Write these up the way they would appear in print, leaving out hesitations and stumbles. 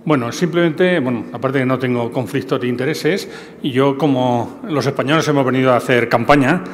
Bueno, simplemente, aparte de que no tengo conflictos de intereses, y yo, como los españoles hemos venido a hacer campaña,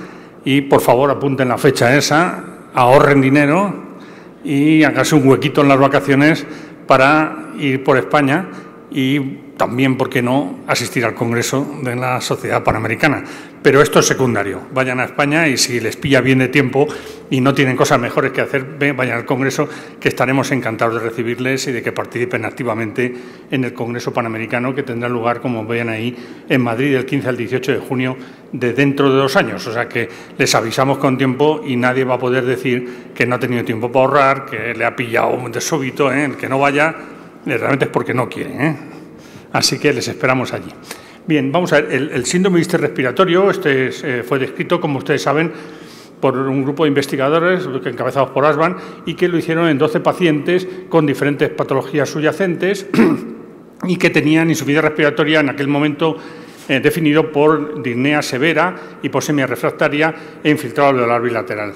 y por favor apunten la fecha esa, ahorren dinero y háganse un huequito en las vacaciones para ir por España y también, ¿por qué no?, asistir al Congreso de la Sociedad Panamericana. Pero esto es secundario. Vayan a España y si les pilla bien de tiempo y no tienen cosas mejores que hacer, vayan al Congreso, que estaremos encantados de recibirles y de que participen activamente en el Congreso Panamericano, que tendrá lugar, como vean ahí, en Madrid del 15 al 18 de junio de dentro de 2 años. O sea que les avisamos con tiempo y nadie va a poder decir que no ha tenido tiempo para ahorrar, que le ha pillado de súbito, el que no vaya, realmente es porque no quiere, Así que les esperamos allí. Bien, vamos a ver, el síndrome respiratorio fue descrito, como ustedes saben, por un grupo de investigadores encabezados por Asban y que lo hicieron en 12 pacientes con diferentes patologías subyacentes y que tenían insuficiencia respiratoria en aquel momento definido por disnea severa, hiposemia refractaria e infiltrado alveolar bilateral.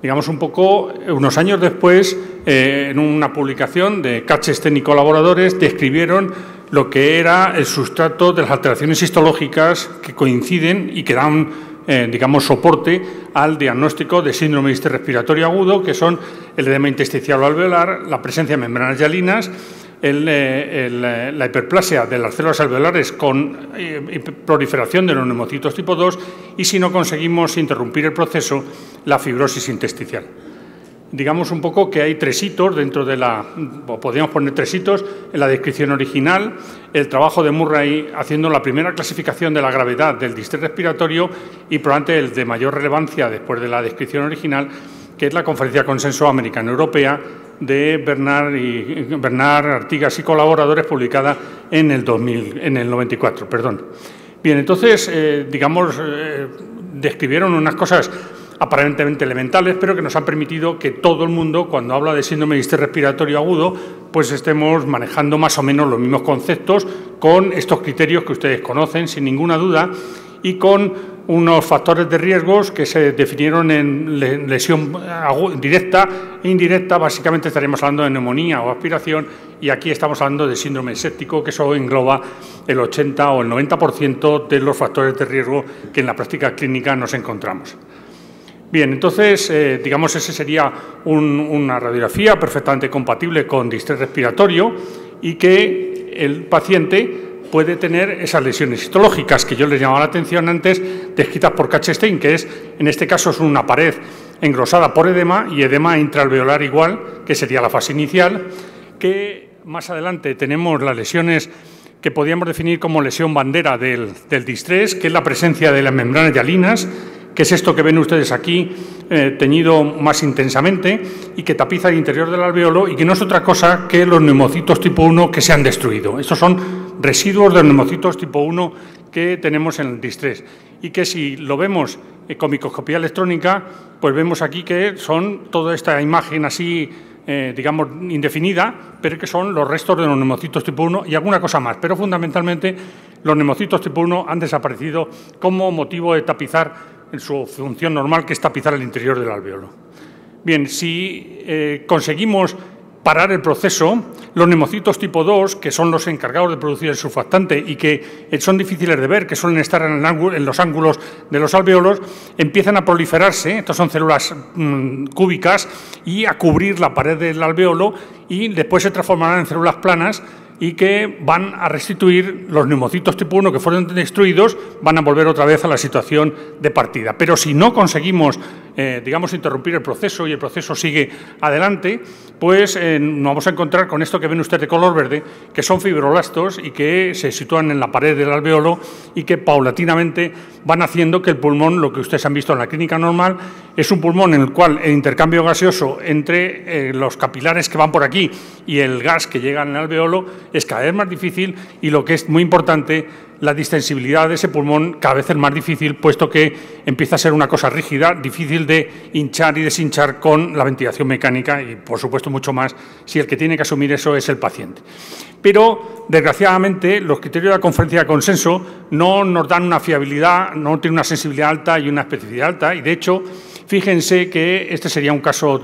Digamos un poco, unos años después, en una publicación de Kaczynski y colaboradores, describieron lo que era el sustrato de las alteraciones histológicas que coinciden y que dan, digamos, soporte al diagnóstico de síndrome respiratorio agudo, que son el edema intersticial o alveolar, la presencia de membranas hialinas, la hiperplasia de las células alveolares con proliferación de los neumocitos tipo 2 y, si no conseguimos interrumpir el proceso, la fibrosis intersticial. Digamos un poco que hay 3 hitos dentro de o podríamos poner 3 hitos en la descripción original, el trabajo de Murray haciendo la primera clasificación de la gravedad del distrés respiratorio y probablemente el de mayor relevancia después de la descripción original, que es la Conferencia de Consenso Americano-Europea de Bernard Artigas y colaboradores, publicada en el 94. Bien, entonces, describieron unas cosas aparentemente elementales, pero que nos han permitido que todo el mundo, cuando habla de síndrome de distrés respiratorio agudo, pues estemos manejando más o menos los mismos conceptos con estos criterios que ustedes conocen, sin ninguna duda, y con unos factores de riesgos que se definieron en lesión directa e indirecta. Básicamente estaríamos hablando de neumonía o aspiración, y aquí estamos hablando de síndrome séptico, que eso engloba el 80 o el 90% de los factores de riesgo que en la práctica clínica nos encontramos. Bien, entonces, ese sería una radiografía perfectamente compatible con distrés respiratorio y que el paciente puede tener esas lesiones histológicas que yo les llamaba la atención antes, descritas por Kaczynski, que en este caso es una pared engrosada por edema y edema intraalveolar igual, que sería la fase inicial, que más adelante tenemos las lesiones que podríamos definir como lesión bandera del distrés, que es la presencia de las membranas hialinas, que es esto que ven ustedes aquí, teñido más intensamente y que tapiza el interior del alveolo y que no es otra cosa que los neumocitos tipo 1 que se han destruido. Estos son residuos de los neumocitos tipo 1 que tenemos en el distrés y que, si lo vemos con microscopía electrónica, pues vemos aquí que son toda esta imagen así, indefinida, pero que son los restos de los neumocitos tipo 1 y alguna cosa más. Pero fundamentalmente los neumocitos tipo 1 han desaparecido como motivo de tapizar en su función normal, que es tapizar el interior del alveolo. Bien, si conseguimos parar el proceso, los neumocitos tipo 2, que son los encargados de producir el surfactante y que son difíciles de ver, que suelen estar en los ángulos de los alveolos, empiezan a proliferarse. Estas son células cúbicas y a cubrir la pared del alveolo y después se transformarán en células planas y que van a restituir los neumocitos tipo 1 que fueron destruidos, van a volver otra vez a la situación de partida. Pero si no conseguimos, interrumpir el proceso y el proceso sigue adelante, pues nos vamos a encontrar con esto que ven ustedes de color verde, que son fibroblastos y que se sitúan en la pared del alveolo y que paulatinamente van haciendo que el pulmón, lo que ustedes han visto en la clínica normal, es un pulmón en el cual el intercambio gaseoso entre los capilares que van por aquí y el gas que llega en el alveolo es cada vez más difícil y, lo que es muy importante, la distensibilidad de ese pulmón cada vez es más difícil, puesto que empieza a ser una cosa rígida, difícil de hinchar y deshinchar con la ventilación mecánica y, por supuesto, mucho más si el que tiene que asumir eso es el paciente. Pero, desgraciadamente, los criterios de la Conferencia de Consenso no nos dan una fiabilidad, no tienen una sensibilidad alta y una especificidad alta, y, de hecho, fíjense que este sería un caso,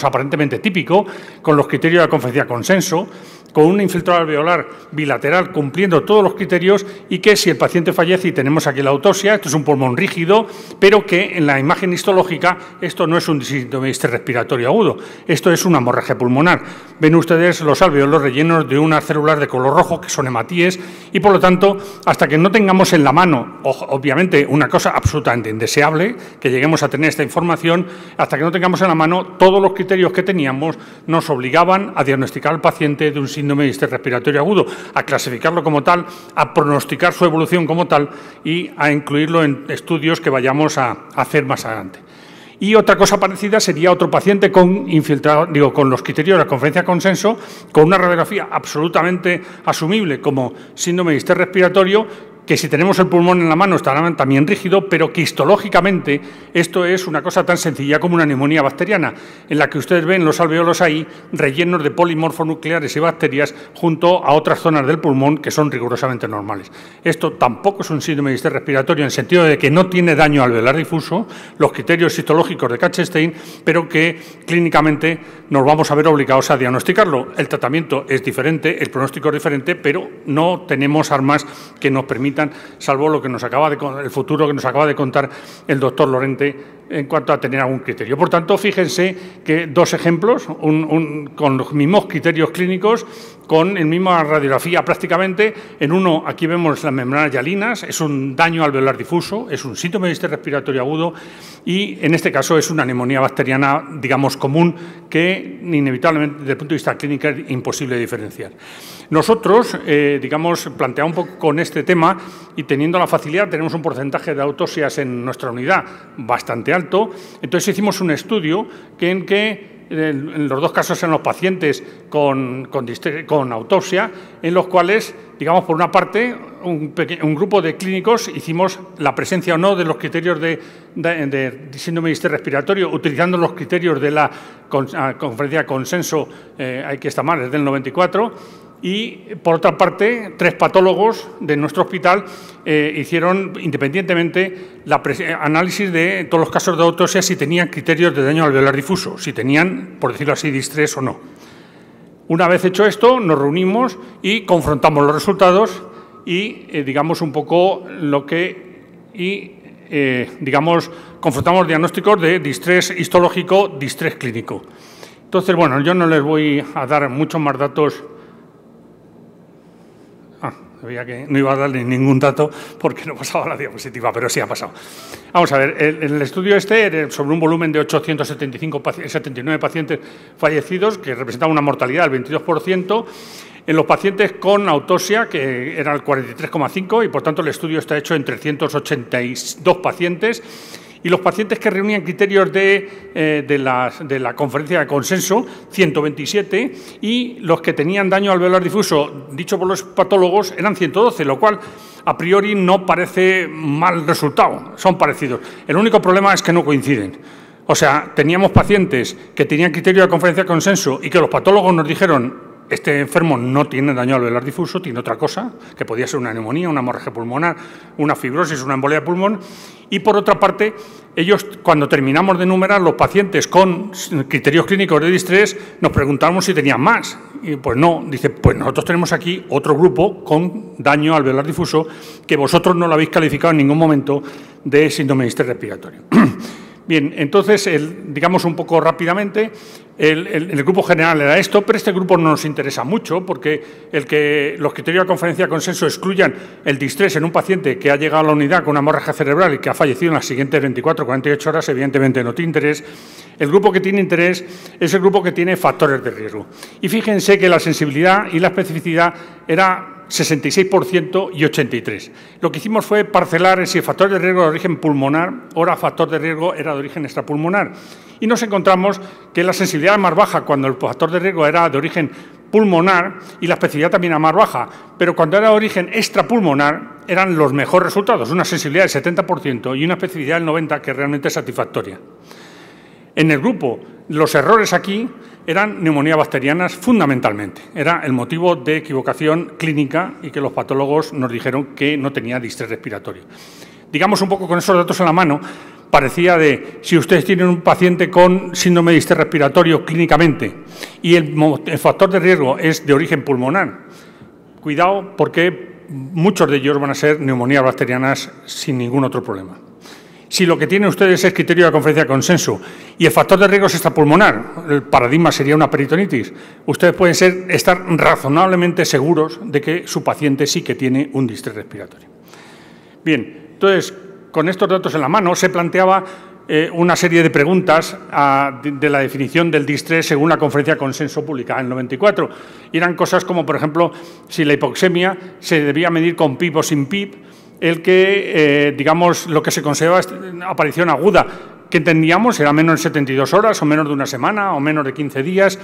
aparentemente típico, con los criterios de la Conferencia de Consenso, con un infiltrado alveolar bilateral cumpliendo todos los criterios y que si el paciente fallece, y tenemos aquí la autopsia, esto es un pulmón rígido, pero que en la imagen histológica esto no es un síndrome de distrés respiratorio agudo, esto es una hemorragia pulmonar. Ven ustedes los alveolos rellenos de unas células de color rojo que son hematíes y, por lo tanto, hasta que no tengamos en la mano, obviamente una cosa absolutamente indeseable, que lleguemos a tener esta información, hasta que no tengamos en la mano todos los criterios que teníamos nos obligaban a diagnosticar al paciente de un síndrome de distrés respiratorio agudo, a clasificarlo como tal, a pronosticar su evolución como tal y a incluirlo en estudios que vayamos a hacer más adelante. Y otra cosa parecida sería otro paciente con con los criterios de la conferencia de consenso, con una radiografía absolutamente asumible como síndrome de distrés respiratorio, que si tenemos el pulmón en la mano estará también rígido, pero que histológicamente esto es una cosa tan sencilla como una neumonía bacteriana, en la que ustedes ven los alveolos ahí rellenos de polimorfonucleares y bacterias junto a otras zonas del pulmón que son rigurosamente normales. Esto tampoco es un síndrome de distrés respiratorio en el sentido de que no tiene daño alveolar difuso, los criterios histológicos de Kac-Stein, pero que clínicamente nos vamos a ver obligados a diagnosticarlo. El tratamiento es diferente, el pronóstico es diferente, pero no tenemos armas que nos permitan, salvo lo que nos acaba el futuro que nos acaba de contar el doctor Lorente en cuanto a tener algún criterio. Por tanto, fíjense que dos ejemplos, con los mismos criterios clínicos, con la misma radiografía prácticamente. En uno, aquí vemos las membranas hialinas, es un daño alveolar difuso, es un síndrome de distrés respiratorio agudo y, en este caso, es una neumonía bacteriana, digamos, común, que inevitablemente, desde el punto de vista clínico, es imposible diferenciar. Nosotros, planteamos un poco con este tema y teniendo la facilidad, tenemos un porcentaje de autopsias en nuestra unidad bastante alto, entonces hicimos un estudio en que en los dos casos en los pacientes con autopsia, en los cuales, digamos, por una parte, un grupo de clínicos hicimos la presencia o no de los criterios de síndrome de distrés respiratorio, utilizando los criterios de la conferencia de consenso, que está mal, es del 94, y, por otra parte, 3 patólogos de nuestro hospital hicieron independientemente análisis de todos los casos de autopsia si tenían criterios de daño alveolar difuso, si tenían, por decirlo así, distrés o no. Una vez hecho esto, nos reunimos y confrontamos los resultados y, un poco lo que... confrontamos diagnósticos de distrés histológico, distrés clínico. Entonces, bueno, yo no les voy a dar muchos más datos. Sabía que no iba a darle ningún dato porque no pasaba la diapositiva, pero sí ha pasado. Vamos a ver, el estudio era sobre un volumen de 879 pacientes fallecidos, que representaba una mortalidad del 22%, en los pacientes con autopsia, que era el 43,5%, y por tanto el estudio está hecho en 382 pacientes, y los pacientes que reunían criterios de la conferencia de consenso, 127, y los que tenían daño alveolar difuso, dicho por los patólogos, eran 112, lo cual a priori no parece mal resultado, son parecidos. El único problema es que no coinciden. O sea, teníamos pacientes que tenían criterio de conferencia de consenso y que los patólogos nos dijeron: este enfermo no tiene daño alveolar difuso, tiene otra cosa, que podía ser una neumonía, una hemorragia pulmonar, una fibrosis, una embolia de pulmón. Y, por otra parte, ellos, cuando terminamos de enumerar los pacientes con criterios clínicos de distrés, nos preguntamos si tenían más. Y pues no, dice, pues nosotros tenemos aquí otro grupo con daño alveolar difuso que vosotros no lo habéis calificado en ningún momento de síndrome de distrés respiratorio. Bien, entonces, digamos un poco rápidamente, el grupo general era esto, pero este grupo no nos interesa mucho porque los criterios de conferencia de consenso excluyan el distrés en un paciente que ha llegado a la unidad con una hemorragia cerebral y que ha fallecido en las siguientes 24 o 48 horas, evidentemente no tiene interés. El grupo que tiene interés es el grupo que tiene factores de riesgo. Y fíjense que la sensibilidad y la especificidad era 66% y 83%. Lo que hicimos fue parcelar si el factor de riesgo era de origen pulmonar o el factor de riesgo era de origen extrapulmonar. Y nos encontramos que la sensibilidad era más baja cuando el factor de riesgo era de origen pulmonar y la especificidad también era más baja, pero cuando era de origen extrapulmonar eran los mejores resultados, una sensibilidad del 70% y una especificidad del 90%, que realmente es satisfactoria. En el grupo, los errores aquí eran neumonías bacterianas fundamentalmente. Era el motivo de equivocación clínica y que los patólogos nos dijeron que no tenía distrés respiratorio. Digamos un poco con esos datos en la mano, parecía de, si ustedes tienen un paciente con síndrome de distrés respiratorio clínicamente y el factor de riesgo es de origen pulmonar, cuidado porque muchos de ellos van a ser neumonías bacterianas sin ningún otro problema. Si lo que tienen ustedes es criterio de la conferencia de consenso y el factor de riesgo es extrapulmonar, el paradigma sería una peritonitis, ustedes pueden estar razonablemente seguros de que su paciente sí que tiene un distrés respiratorio. Bien, entonces, con estos datos en la mano se planteaba una serie de preguntas de la definición del distrés según la conferencia de consenso publicada en el 94. Y eran cosas como, por ejemplo, si la hipoxemia se debía medir con PIB o sin PIB, el que, digamos, lo que se consideraba aparición aguda, que entendíamos era menos de 72 horas o menos de una semana o menos de 15 días.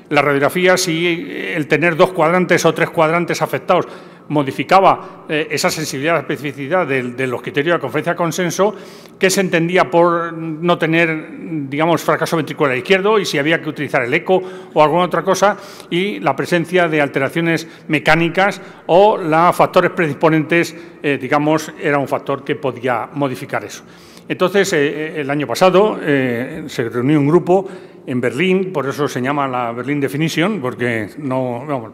La radiografía, si el tener 2 cuadrantes o 3 cuadrantes afectados modificaba esa sensibilidad, la especificidad de los criterios de la conferencia de consenso, que se entendía por no tener, digamos, fracaso ventricular izquierdo y si había que utilizar el eco o alguna otra cosa, y la presencia de alteraciones mecánicas o los factores predisponentes, digamos, era un factor que podía modificar eso. Entonces, el año pasado se reunió un grupo en Berlín, por eso se llama la Berlin Definition, porque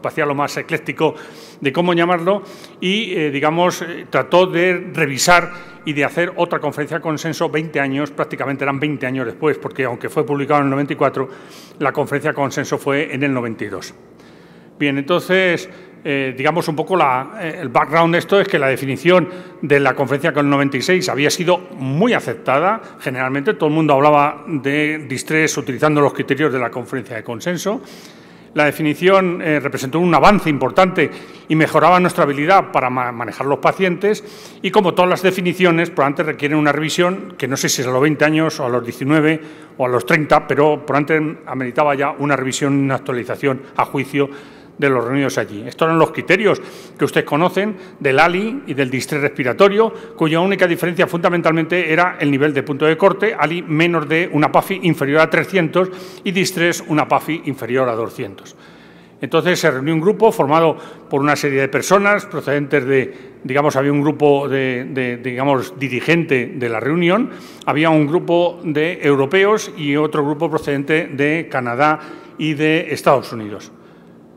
parecía lo más ecléctico de cómo llamarlo, y, digamos, trató de revisar y de hacer otra conferencia de consenso 20 años, prácticamente eran 20 años después, porque aunque fue publicado en el 94, la conferencia de consenso fue en el 92. Bien, entonces, digamos un poco el background de esto es que la definición de la conferencia con el 96 había sido muy aceptada. Generalmente todo el mundo hablaba de distrés utilizando los criterios de la conferencia de consenso. La definición representó un avance importante y mejoraba nuestra habilidad para manejar los pacientes y, como todas las definiciones, probablemente requieren una revisión que no sé si es a los 20 años o a los 19 o a los 30, pero probablemente ameritaba ya una revisión y una actualización a juicio de los reunidos allí. Estos eran los criterios que ustedes conocen del ALI y del distrés respiratorio, cuya única diferencia fundamentalmente era el nivel de punto de corte, ALI menos de una PAFI inferior a 300 y distrés una PAFI inferior a 200. Entonces se reunió un grupo formado por una serie de personas procedentes de, digamos, había un grupo digamos, dirigente de la reunión, había un grupo de europeos y otro grupo procedente de Canadá y de Estados Unidos.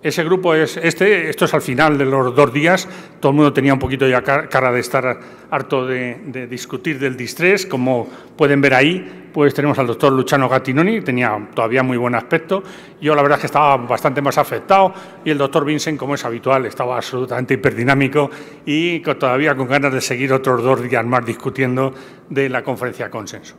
Ese grupo es esto es al final de los 2 días, todo el mundo tenía un poquito ya cara de estar harto de discutir del distrés, como pueden ver ahí, pues tenemos al doctor Luciano Gattinoni, tenía todavía muy buen aspecto, yo la verdad es que estaba bastante más afectado y el doctor Vincent, como es habitual, estaba absolutamente hiperdinámico y todavía con ganas de seguir otros 2 días más discutiendo de la conferencia de consenso.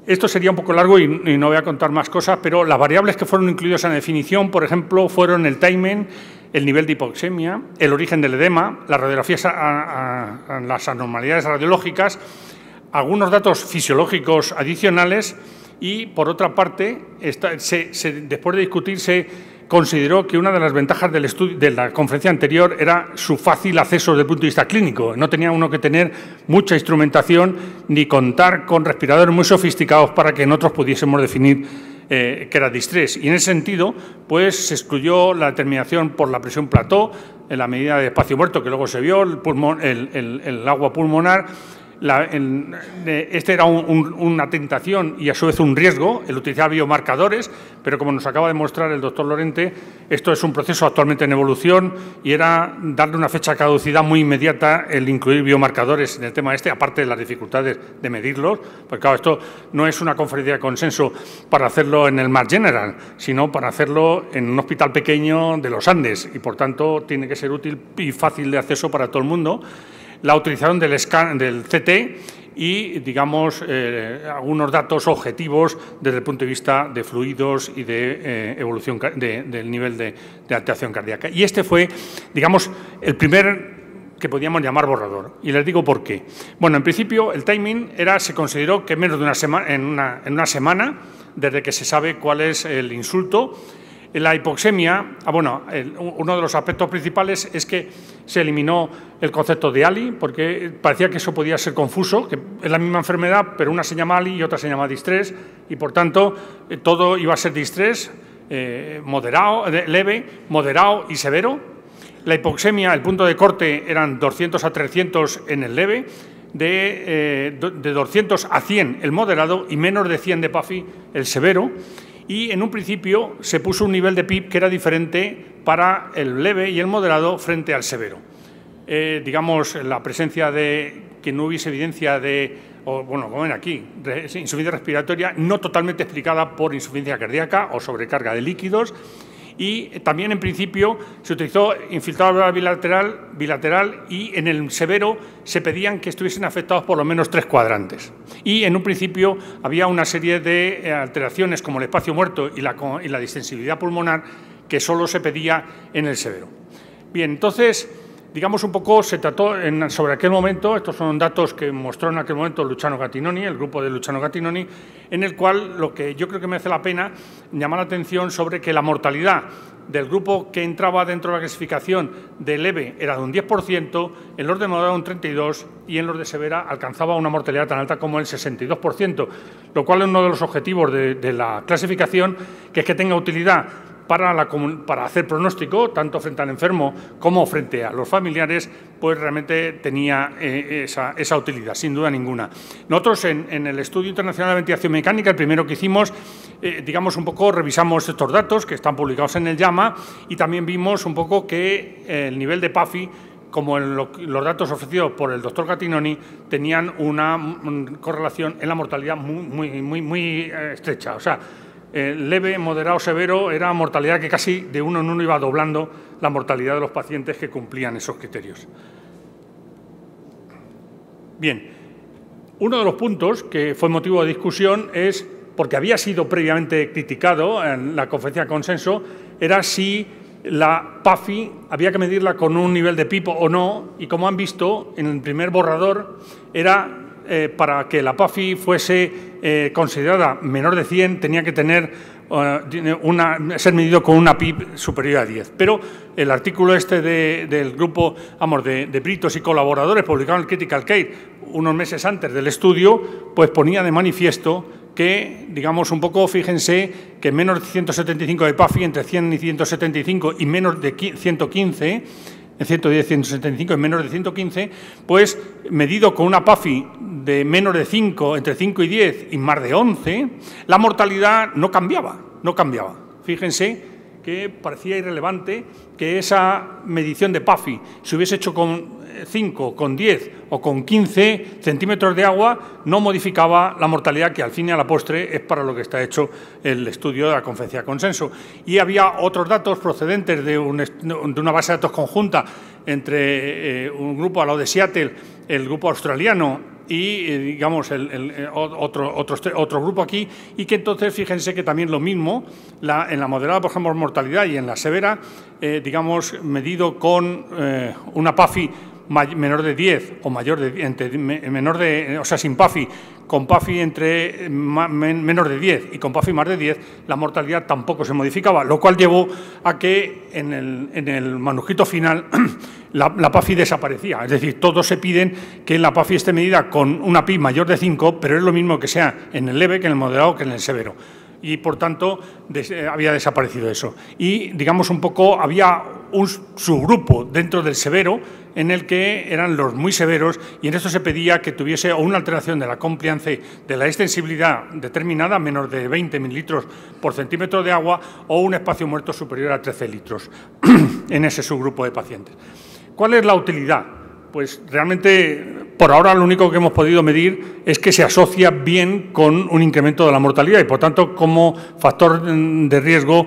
Esto sería un poco largo y no voy a contar más cosas, pero las variables que fueron incluidas en la definición, por ejemplo, fueron el timing, el nivel de hipoxemia, el origen del edema, las radiografías las anormalidades radiológicas, algunos datos fisiológicos adicionales y, por otra parte, después de discutirse, consideró que una de las ventajas del estudio, de la conferencia anterior era su fácil acceso desde el punto de vista clínico. No tenía uno que tener mucha instrumentación ni contar con respiradores muy sofisticados para que nosotros pudiésemos definir que era distrés. Y en ese sentido, pues se excluyó la determinación por la presión plató, en la medida de espacio muerto que luego se vio, el agua pulmonar. Este era una tentación y a su vez un riesgo, el utilizar biomarcadores, pero como nos acaba de mostrar el doctor Lorente, esto es un proceso actualmente en evolución y era darle una fecha de caducidad muy inmediata el incluir biomarcadores en el tema aparte de las dificultades de medirlos, porque claro, esto no es una conferencia de consenso para hacerlo en el Mass General, sino para hacerlo en un hospital pequeño de los Andes y por tanto tiene que ser útil y fácil de acceso para todo el mundo. La utilización del CT y, digamos, algunos datos objetivos desde el punto de vista de fluidos y de evolución del nivel de alteración cardíaca. Y este fue, digamos, el primer que podíamos llamar borrador. Y les digo por qué. Bueno, en principio, el timing se consideró que menos de una semana, en una semana, desde que se sabe cuál es el insulto. La hipoxemia, uno de los aspectos principales es que se eliminó el concepto de ALI, porque parecía que eso podía ser confuso, que es la misma enfermedad, pero una se llama ALI y otra se llama distrés, y por tanto todo iba a ser distrés, moderado, leve, moderado y severo. La hipoxemia, el punto de corte eran 200 a 300 en el leve, de 200 a 100 el moderado y menos de 100 de PAFI el severo. Y en un principio se puso un nivel de PIB que era diferente para el leve y el moderado frente al severo. Digamos, la presencia de que no hubiese evidencia de, bueno, como ven aquí, insuficiencia respiratoria no totalmente explicada por insuficiencia cardíaca o sobrecarga de líquidos. Y también, en principio, se utilizó infiltrado bilateral y en el severo se pedían que estuviesen afectados por lo menos 3 cuadrantes. Y, en un principio, había una serie de alteraciones como el espacio muerto y la distensibilidad pulmonar que solo se pedía en el severo. Bien, entonces, digamos un poco, se trató sobre aquel momento, estos son datos que mostró en aquel momento Luciano Gattinoni, el grupo de Luciano Gattinoni, en el cual lo que yo creo que merece la pena llamar la atención sobre que la mortalidad del grupo que entraba dentro de la clasificación de leve era de un 10%, en los de moderado un 32% y en los de severa alcanzaba una mortalidad tan alta como el 62%, lo cual es uno de los objetivos de la clasificación, que es que tenga utilidad para hacer pronóstico, tanto frente al enfermo como frente a los familiares, pues realmente tenía esa utilidad, sin duda ninguna. Nosotros, en el Estudio Internacional de Ventilación Mecánica, el primero que hicimos, digamos un poco, revisamos estos datos que están publicados en el JAMA y también vimos un poco que el nivel de PAFI, como los datos ofrecidos por el doctor Gattinoni, tenían una correlación en la mortalidad muy estrecha. O sea, leve, moderado, severo, era mortalidad que casi de uno en uno iba doblando la mortalidad de los pacientes que cumplían esos criterios. Bien, uno de los puntos que fue motivo de discusión es, porque había sido previamente criticado en la conferencia de consenso, era si la PAFI había que medirla con un nivel de PIB o no, y como han visto en el primer borrador, era para que la PAFI fuese considerada menor de 100, tenía que tener ser medido con una PIB superior a 10. Pero el artículo del grupo, vamos, de peritos y colaboradores publicado en el Critical Care unos meses antes del estudio, pues ponía de manifiesto que, digamos, un poco, fíjense, que menos de 175 de PAFI, entre 100 y 175 y menos de 115, en 110, 175 y menos de 115, pues medido con una PAFI de menos de 5, entre 5 y 10 y más de 11, la mortalidad no cambiaba. Fíjense que parecía irrelevante que esa medición de PAFI se hubiese hecho con 5, con 10 o con 15 centímetros de agua, no modificaba la mortalidad, que al fin y a la postre es para lo que está hecho el estudio de la conferencia de consenso. Y había otros datos procedentes de una base de datos conjunta entre un grupo al lado de Seattle, el grupo australiano y, digamos, otro grupo aquí, y que entonces, fíjense que también lo mismo, en la moderada, por ejemplo, mortalidad y en la severa, digamos, medido con una PAFI menor de 10 o mayor de, o sea, sin PAFI, con PAFI entre menor de 10 y con PAFI más de 10, la mortalidad tampoco se modificaba, lo cual llevó a que en el manuscrito final la PAFI desaparecía. Es decir, todos se piden que la PAFI esté medida con una PIB mayor de 5, pero es lo mismo que sea en el leve, que en el moderado, que en el severo. Y, por tanto, había desaparecido eso. Y, digamos, un poco, había un subgrupo dentro del severo en el que eran los muy severos, y en esto se pedía que tuviese una alteración de la compliance de la extensibilidad determinada, menos de 20 mililitros por centímetro de agua, o un espacio muerto superior a 13 litros en ese subgrupo de pacientes. ¿Cuál es la utilidad? Pues realmente, por ahora, lo único que hemos podido medir es que se asocia bien con un incremento de la mortalidad y, por tanto, como factor de riesgo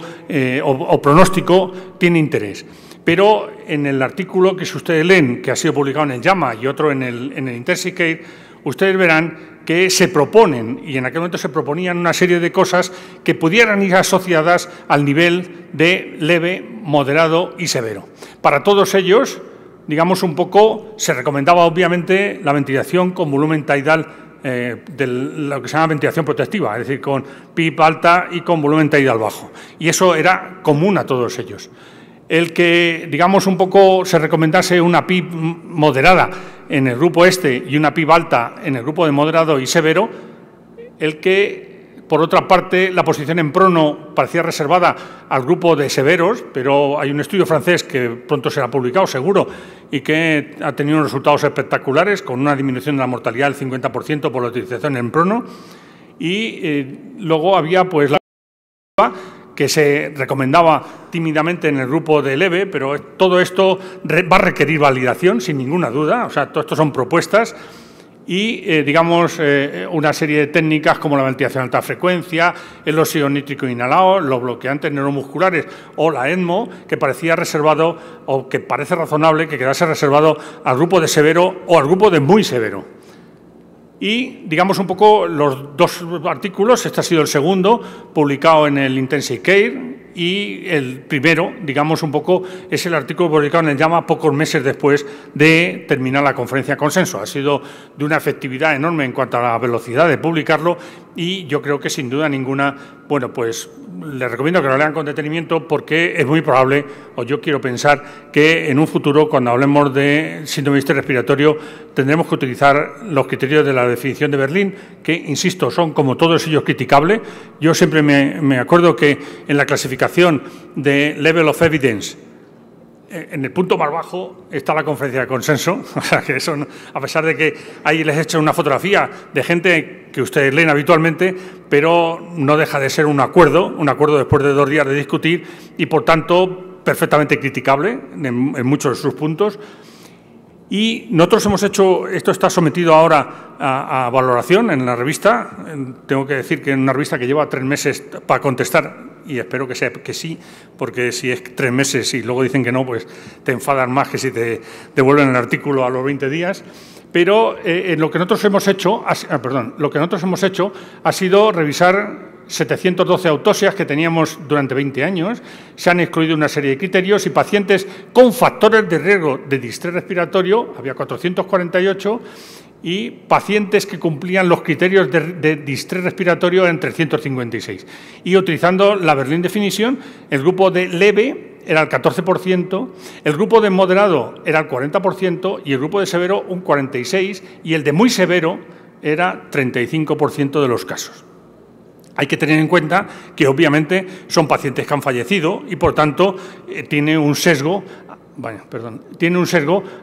o pronóstico tiene interés. Pero en el artículo que, si ustedes leen, que ha sido publicado en el JAMA y otro en el Intensive Care, ustedes verán que se proponen, y en aquel momento se proponían una serie de cosas que pudieran ir asociadas al nivel de leve, moderado y severo. Para todos ellos, digamos un poco, se recomendaba obviamente la ventilación con volumen tidal de lo que se llama ventilación protectiva, es decir, con PIB alta y con volumen tidal bajo. Y eso era común a todos ellos. El que, digamos, un poco se recomendase una PIB moderada en el grupo este y una PIB alta en el grupo de moderado y severo, el que Por otra parte, la posición en prono parecía reservada al grupo de severos, pero hay un estudio francés que pronto será publicado, seguro, y que ha tenido unos resultados espectaculares, con una disminución de la mortalidad del 50% por la utilización en prono. Y luego había pues la que se recomendaba tímidamente en el grupo de leve, pero todo esto va a requerir validación, sin ninguna duda. O sea, todo esto son propuestas. Y, digamos, una serie de técnicas como la ventilación a alta frecuencia, el óxido nítrico inhalado, los bloqueantes neuromusculares o la ECMO, que parecía reservado o que parece razonable que quedase reservado al grupo de severo o al grupo de muy severo. Y, digamos, un poco los dos artículos, este ha sido el segundo, publicado en el Intensive Care, y el primero, digamos, un poco, es el artículo publicado en el JAMA pocos meses después de terminar la conferencia de consenso. Ha sido de una efectividad enorme en cuanto a la velocidad de publicarlo y yo creo que, sin duda ninguna, bueno, pues les recomiendo que lo lean con detenimiento porque es muy probable, o yo quiero pensar, que en un futuro, cuando hablemos de síndrome respiratorio, tendremos que utilizar los criterios de la definición de Berlín, que, insisto, son como todos ellos criticables. Yo siempre me acuerdo que en la clasificación de Level of Evidence, en el punto más bajo está la conferencia de consenso, o sea que eso, a pesar de que ahí les he hecho una fotografía de gente que ustedes leen habitualmente, pero no deja de ser un acuerdo después de 2 días de discutir y, por tanto, perfectamente criticable en muchos de sus puntos. Y nosotros hemos hecho, esto está sometido ahora a valoración en la revista, tengo que decir que en una revista que lleva 3 meses para contestar, y espero que sea que sí, porque si es 3 meses y luego dicen que no, pues te enfadan más que si te devuelven el artículo a los 20 días. Pero lo que nosotros hemos hecho, ha sido revisar 712 autopsias que teníamos durante 20 años, se han excluido una serie de criterios y pacientes con factores de riesgo de distrés respiratorio, había 448, y pacientes que cumplían los criterios de distrés respiratorio en 356. Y utilizando la Berlin Definition, el grupo de leve era el 14%, el grupo de moderado era el 40% y el grupo de severo un 46% y el de muy severo era 35% de los casos. Hay que tener en cuenta que, obviamente, son pacientes que han fallecido y, por tanto, tiene un sesgo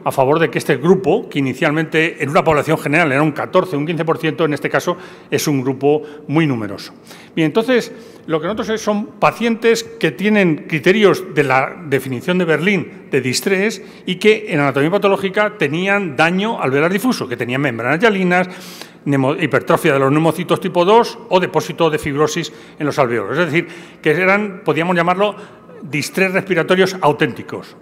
a favor de que este grupo, que inicialmente en una población general era un 14, un 15%, en este caso es un grupo muy numeroso. Bien, entonces, lo que nosotros son pacientes que tienen criterios de la definición de Berlín de distrés y que en anatomía patológica tenían daño alveolar difuso, que tenían membranas hialinas, hipertrofia de los neumocitos tipo 2 o depósito de fibrosis en los alveolos. Es decir, que eran, podríamos llamarlo, distrés respiratorios auténticos.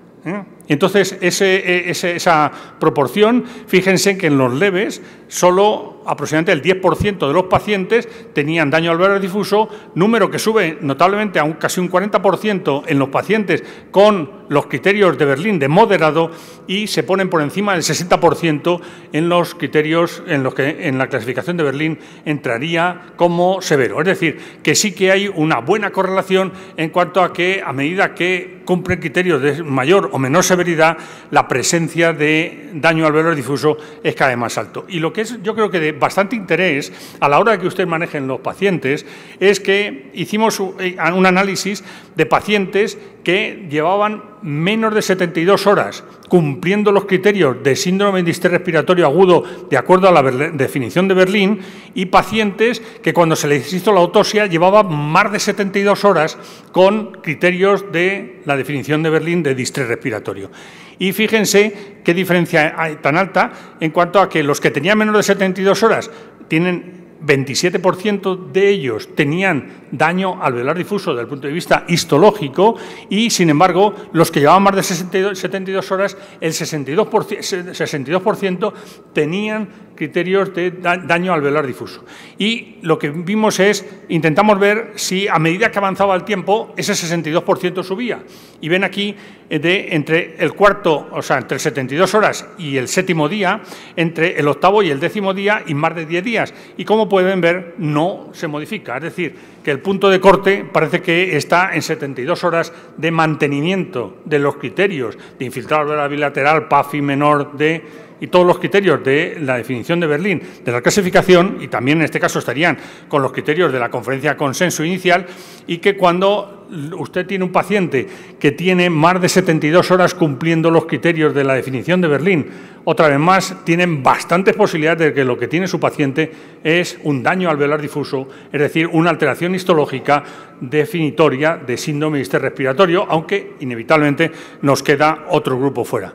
Y entonces, esa proporción, fíjense que en los leves, solo aproximadamente el 10% de los pacientes tenían daño alveolar difuso, número que sube notablemente a casi un 40% en los pacientes con los criterios de Berlín de moderado y se ponen por encima del 60% en los criterios en los que en la clasificación de Berlín entraría como severo. Es decir, que sí que hay una buena correlación en cuanto a que, a medida que cumplen criterios de mayor o menor severidad, la presencia de daño alveolar difuso es cada vez más alto. Y lo que es, yo creo que de bastante interés a la hora de que ustedes manejen los pacientes es que hicimos un análisis de pacientes que llevaban menos de 72 horas cumpliendo los criterios de síndrome de distrés respiratorio agudo de acuerdo a la definición de Berlín y pacientes que cuando se les hizo la autopsia llevaban más de 72 horas con criterios de la definición de Berlín de distrés respiratorio. Y fíjense qué diferencia hay tan alta en cuanto a que los que tenían menos de 72 horas tienen 27% de ellos tenían daño alveolar difuso desde el punto de vista histológico y, sin embargo, los que llevaban más de 72 horas, el 62% tenían criterios de daño alveolar difuso. Y lo que vimos es, intentamos ver si a medida que avanzaba el tiempo, ese 62% subía. Y ven aquí, entre el cuarto, o sea, entre 72 horas y el 7º día, entre el 8º y el 10º día y más de 10 días. Y como pueden ver, no se modifica. Es decir, que el punto de corte parece que está en 72 horas de mantenimiento de los criterios de infiltrado alveolar bilateral, PAFI menor de y todos los criterios de la definición de Berlín, de la clasificación, y también en este caso estarían con los criterios de la conferencia de consenso inicial, y que cuando usted tiene un paciente que tiene más de 72 horas cumpliendo los criterios de la definición de Berlín, otra vez más, tienen bastantes posibilidades de que lo que tiene su paciente es un daño alveolar difuso, es decir, una alteración histológica definitoria de síndrome de distrés respiratorio, aunque inevitablemente nos queda otro grupo fuera.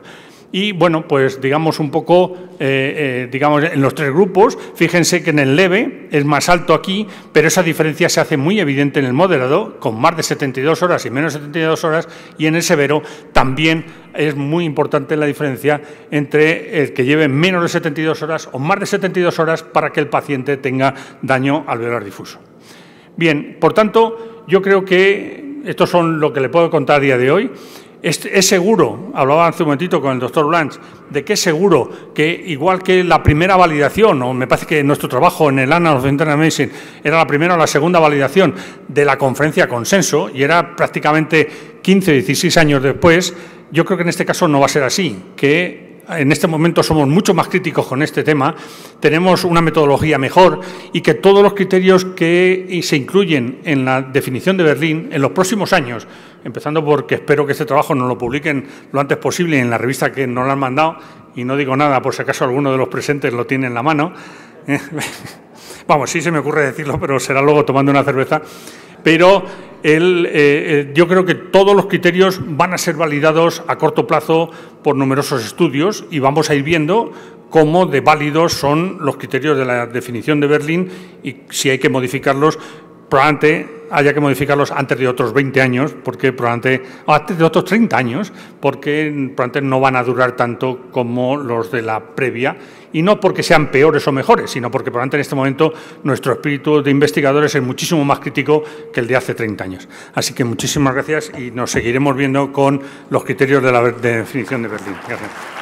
Y, bueno, pues digamos un poco, digamos, en los tres grupos, fíjense que en el leve es más alto aquí, pero esa diferencia se hace muy evidente en el moderado, con más de 72 horas y menos de 72 horas, y en el severo también es muy importante la diferencia entre el que lleve menos de 72 horas o más de 72 horas para que el paciente tenga daño alveolar difuso. Bien, por tanto, yo creo que estos son lo que le puedo contar a día de hoy. Es seguro, hablaba hace un momentito con el doctor Blanch, de que es seguro que, igual que la primera validación, o me parece que nuestro trabajo en el Annals of Internal Medicine era la primera o la segunda validación de la conferencia consenso, y era prácticamente 15 o 16 años después, yo creo que en este caso no va a ser así, que en este momento somos mucho más críticos con este tema, tenemos una metodología mejor y que todos los criterios que se incluyen en la definición de Berlín en los próximos años, empezando porque espero que este trabajo nos lo publiquen lo antes posible en la revista que nos lo han mandado, y no digo nada por si acaso alguno de los presentes lo tiene en la mano. Vamos, sí se me ocurre decirlo, pero será luego tomando una cerveza. Pero yo creo que todos los criterios van a ser validados a corto plazo por numerosos estudios, y vamos a ir viendo cómo de válidos son los criterios de la definición de Berlín, y si hay que modificarlos, probablemente haya que modificarlos antes de otros 20 años, porque probablemente, antes de otros 30 años, porque probablemente no van a durar tanto como los de la previa, y no porque sean peores o mejores, sino porque probablemente en este momento nuestro espíritu de investigadores es muchísimo más crítico que el de hace 30 años. Así que muchísimas gracias, y nos seguiremos viendo con los criterios de la definición de Berlín. Gracias.